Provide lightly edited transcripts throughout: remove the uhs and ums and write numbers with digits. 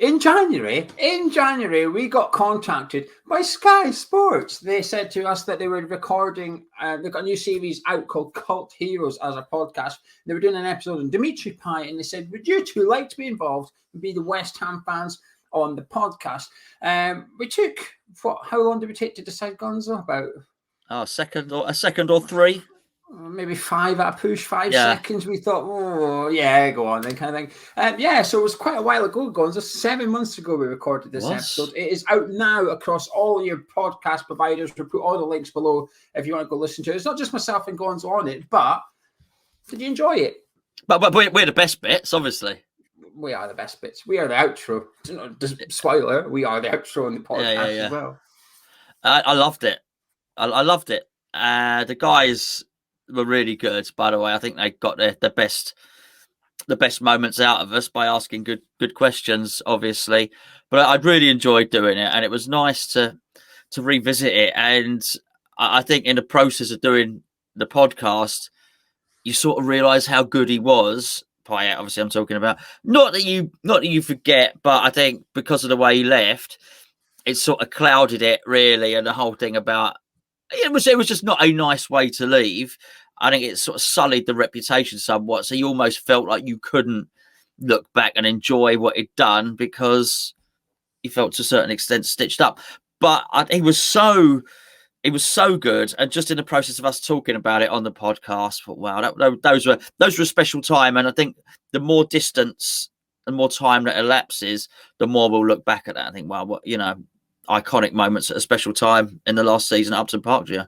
In January, we got contacted by Sky Sports. They said to us that they were recording, they've got a new series out called Cult Heroes as a podcast. They were doing an episode on Dimitri Payet, and they said, would you two like to be involved and be the West Ham fans on the podcast? We took, how long did we take to decide, Gonzo? About a second or three. Maybe 5 at a push, 5 seconds. We thought, oh, yeah, go on then, kind of thing. So it was quite a while ago, Gonzo. 7 months ago we recorded this episode. It is out now across all your podcast providers. We'll put all the links below if you want to go listen to it. It's not just myself and Gonzo on it, but did you enjoy it? But we're the best bits, obviously. We are the best bits. We are the outro. Spoiler, we are the outro on the podcast as well. I loved it. I loved it. The guys were really good, by the way. I think they got the best moments out of us by asking good questions, obviously. But I'd really enjoyed doing it, and it was nice to revisit it. And I think in the process of doing the podcast, you sort of realise how good he was. Payet, obviously, I'm talking about. Not that you forget, but I think because of the way he left, it sort of clouded it really, and the whole thing about it was just not a nice way to leave. I think it sort of sullied the reputation somewhat. So you almost felt like you couldn't look back and enjoy what he'd done because he felt to a certain extent stitched up. But he was so good. And just in the process of us talking about it on the podcast, wow, those were a special time. And I think the more distance and more time that elapses, the more we'll look back at that. I think, wow, iconic moments at a special time in the last season at Upton Park, Gio.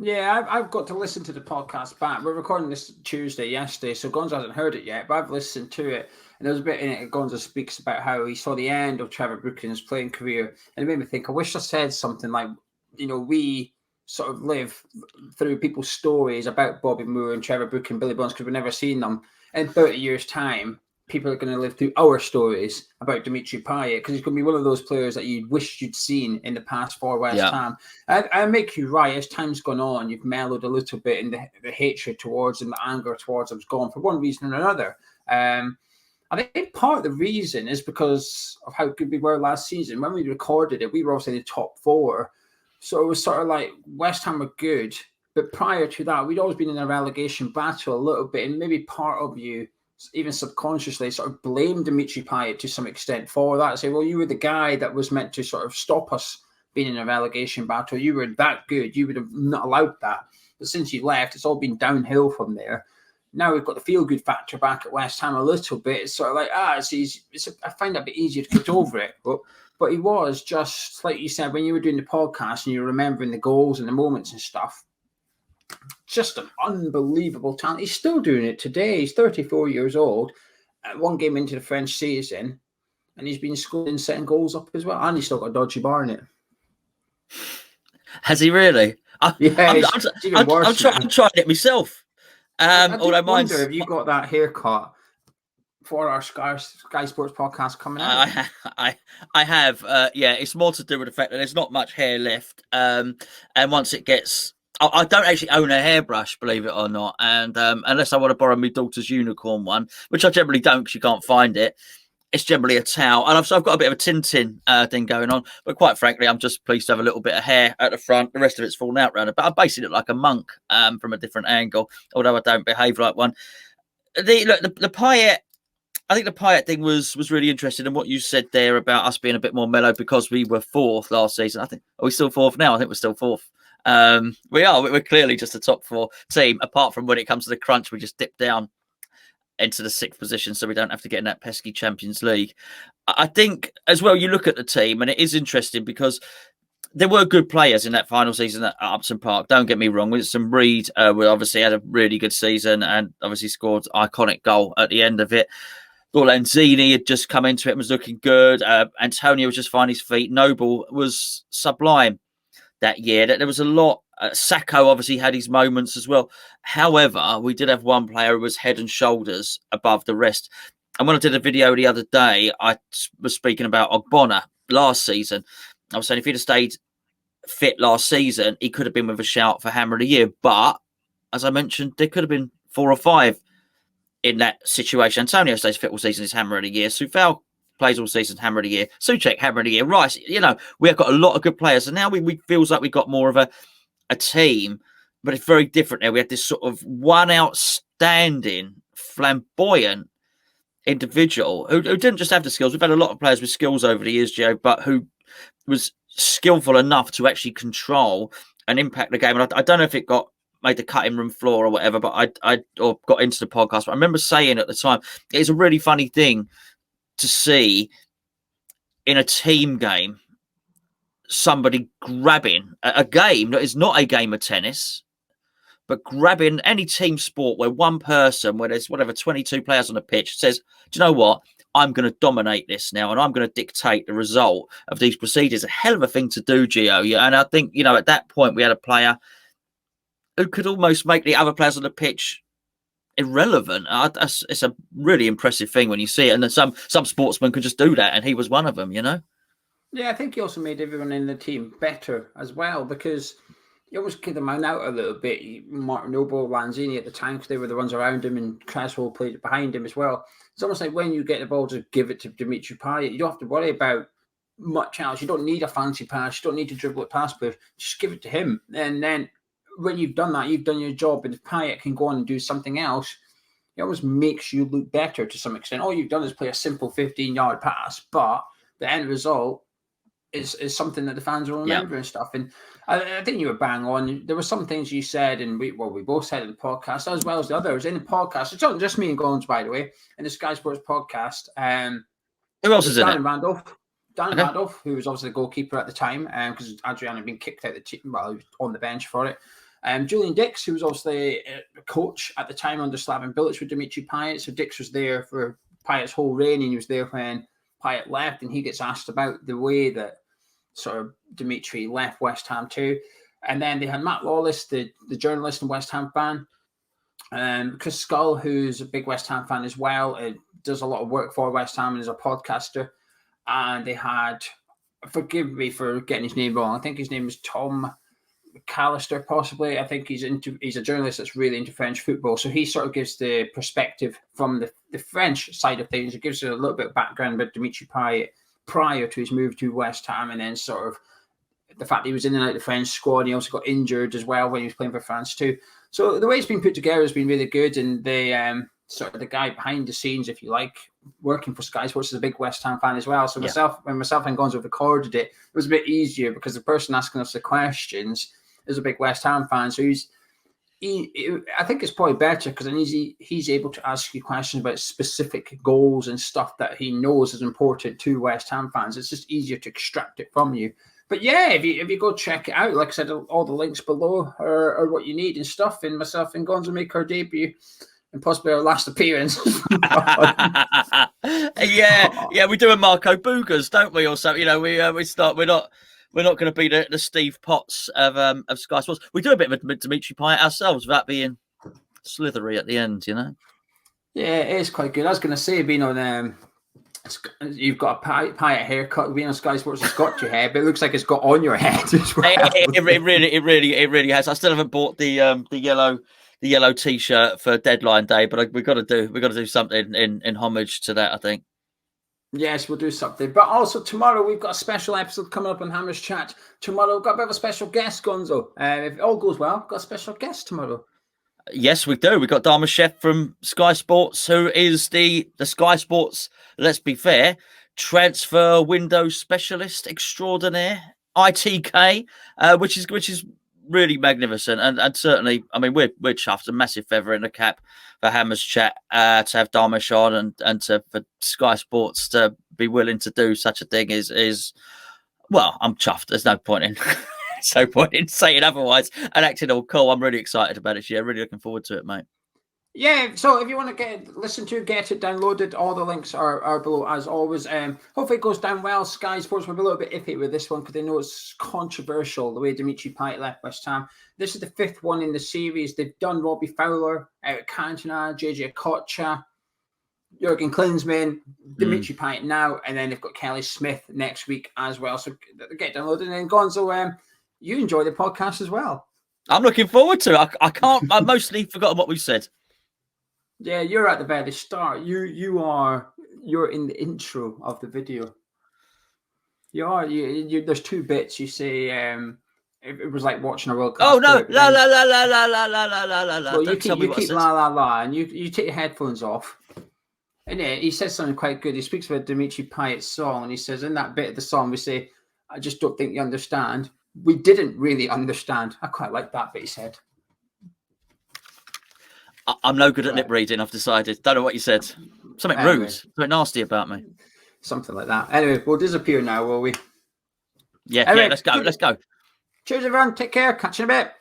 Yeah, I've got to listen to the podcast back. We're recording this yesterday, so Gonzo hasn't heard it yet, but I've listened to it. And there's a bit in it, Gonzo speaks about how he saw the end of Trevor Brooking's playing career. And it made me think, I wish I said something like, we sort of live through people's stories about Bobby Moore and Trevor Brooking and Billy Bonds because we've never seen them. In 30 years' time, people are going to live through our stories about Dimitri Payet because he's going to be one of those players that you wish you'd seen in the past for West Ham. I make you right. As time's gone on, you've mellowed a little bit and the hatred towards him, the anger towards him has gone for one reason or another. I think part of the reason is because of how good we were last season. When we recorded it, we were obviously in the top 4. So it was sort of like West Ham were good. But prior to that, we'd always been in a relegation battle a little bit. And maybe part of you, even subconsciously, sort of blame Dimitri Payet to some extent for that. Say, well, you were the guy that was meant to sort of stop us being in a relegation battle. You were that good. You would have not allowed that. But since you left, it's all been downhill from there. Now we've got the feel-good factor back at West Ham a little bit. It's sort of like, it's easy. I find it a bit easier to get over it. But he was just, like you said, when you were doing the podcast and you were remembering the goals and the moments and stuff, just an unbelievable talent. He's still doing it today. He's 34 years old, one game into the French season, and he's been scoring and setting goals up as well. And he's still got a dodgy bar in it. Has he really? Yeah, I'm trying it myself. I wonder if you got that haircut for our Sky Sports podcast coming out. I have. It's more to do with the fact that there's not much hair left. And once it gets... I don't actually own a hairbrush, believe it or not. And unless I want to borrow my daughter's unicorn one, which I generally don't because you can't find it, it's generally a towel. And I've got a bit of a Tintin thing going on. But quite frankly, I'm just pleased to have a little bit of hair at the front. The rest of it's fallen out around it. But I basically look like a monk from a different angle, although I don't behave like one. The Payet... I think the Payet thing was really interesting, and what you said there about us being a bit more mellow because we were 4th last season. I think, are we still 4th now? I think we're still 4th. We are. We're clearly just a top 4 team. Apart from when it comes to the crunch, we just dip down into the 6th position, so we don't have to get in that pesky Champions League. I think as well, you look at the team, and it is interesting because there were good players in that final season at Upton Park. Don't get me wrong. Winston Reid, we obviously had a really good season and obviously scored an iconic goal at the end of it. Lanzini had just come into it and was looking good. Antonio was just finding his feet. Noble was sublime that year. There was a lot. Sacco obviously had his moments as well. However, we did have one player who was head and shoulders above the rest. And when I did a video the other day, I was speaking about Ogbonna last season. I was saying if he'd have stayed fit last season, he could have been with a shout for Hammer of the Year. But as I mentioned, there could have been 4 or 5 in that situation. Antonio stays fit all season, is Hammer of the Year. Soufal plays all season, hammer of the year. Souček, hammer of the year. Rice, we have got a lot of good players. And now we feels like we've got more of a team, but it's very different now. We had this sort of one outstanding, flamboyant individual who didn't just have the skills. We've had a lot of players with skills over the years, Geo, but who was skillful enough to actually control and impact the game. And I don't know if it made the cutting room floor or whatever, but I got into the podcast. But I remember saying at the time, it's a really funny thing to see in a team game somebody grabbing a game that is not a game of tennis, but grabbing any team sport where one person, where there's 22 players on the pitch, says, do you know what? I'm going to dominate this now, and I'm going to dictate the result of these procedures. A hell of a thing to do, Geo. Yeah, and I think, at that point we had a player who could almost make the other players on the pitch irrelevant. It's a really impressive thing when you see it. And then some sportsmen could just do that, and he was one of them, Yeah, I think he also made everyone in the team better as well, because he always kicked them out a little bit. Martin Noble, Lanzini at the time, because they were the ones around him, and Creswell played behind him as well. It's almost like when you get the ball, to give it to Dimitri Payet. You don't have to worry about much else. You don't need a fancy pass. You don't need to dribble it past players. Just give it to him. And then when you've done that, you've done your job. And if Payet can go on and do something else, it always makes you look better to some extent. All you've done is play a simple 15-yard pass, but the end result is something that the fans will remember and stuff. And I think you were bang on. There were some things you said, and we both said in the podcast, as well as the others in the podcast. It's not just me and Gonzo, by the way, in the Sky Sports podcast. Who else is in it? Randolph. Randolph, who was obviously the goalkeeper at the time, because Adrian had been kicked out of the team. Well, he was on the bench for it. Julian Dix, who was obviously a coach at the time under Slaven Bilic with Dimitri Payet. So Dix was there for Payet's whole reign, and he was there when Payet left, and he gets asked about the way that sort of Dimitri left West Ham too. And then they had Matt Lawless, the journalist and West Ham fan. Chris Skull, who's a big West Ham fan as well, does a lot of work for West Ham and is a podcaster. And they had, forgive me for getting his name wrong, I think his name is Tom McAllister, possibly. I think he's a journalist that's really into French football. So he sort of gives the perspective from the French side of things. It gives you a little bit of background about Dimitri Payet prior to his move to West Ham, and then sort of the fact that he was in and out of the French squad. He also got injured as well when he was playing for France too. So the way it's been put together has been really good, and the sort of the guy behind the scenes, if you like, working for Sky Sports, is a big West Ham fan as well. So when myself and Gonzo recorded it, it was a bit easier because the person asking us the questions is a big West Ham fan. So I think it's probably better because then he's able to ask you questions about specific goals and stuff that he knows is important to West Ham fans. It's just easier to extract it from you. But yeah, if you go check it out, like I said, all the links below are what you need and stuff. And myself and Gonzo make our debut and possibly our last appearance. yeah, we do a Marco Bugas, don't we? Or something, we start. We're not going to be the Steve Potts of Sky Sports. We do a bit of a Dimitri Payet ourselves without being slithery at the end, Yeah, it is quite good. I was going to say, being on, you've got a Payet haircut. Being on Sky Sports, it's got your hair, but it looks like it's got on your head as well. It really has. I still haven't bought the yellow T-shirt for deadline day, but we've got to do something in homage to that, I think. Yes, we'll do something. But also tomorrow we've got a special episode coming up on Hammers Chat. Tomorrow we've got a bit of a special guest, Gonzo. If all goes well, we've got a special guest tomorrow. Yes, we do. We've got Dharma Chef from Sky Sports, who is the Sky Sports, let's be fair, transfer window specialist extraordinaire, ITK, which is really magnificent. And certainly, I mean, we're chuffed, a massive feather in the cap for Hammers Chat to have Dharmesh on and for Sky Sports to be willing to do such a thing is well, I'm chuffed. There's no point in saying otherwise and acting all cool. I'm really excited about it. Yeah, really looking forward to it, mate. Yeah, so if you want to get it downloaded, all the links are below as always. Hopefully it goes down well. Sky Sports were a little bit iffy with this one because they know it's controversial, the way Dimitri Payet left West Ham. This is the fifth one in the series. They've done Robbie Fowler, Eric Cantona, JJ Okocha, Jurgen Klinsmann, Dimitri Payet now, and then they've got Kelly Smith next week as well. So get downloaded. And then Gonzo, you enjoy the podcast as well. I'm looking forward to it. I've mostly forgotten what we've said. Yeah, you're at the very start. You are you're in the intro of the video. You are. You there's two bits. You say it was like watching a World Cup. Oh no! La la la la la la la la la la la. Well, Don't tell me what I keep said. la la la, and you take your headphones off. And he says something quite good. He speaks about Dimitri Payet's song, and he says in that bit of the song we say, "I just don't think you understand." We didn't really understand. I quite like that bit he said. I'm no good at lip reading. I've decided. Don't know what you said. Something rude. Something nasty about me. Something like that. Anyway, we'll disappear now, will we? Yeah. Let's go. Let's go. Cheers, everyone. Take care. Catch you in a bit.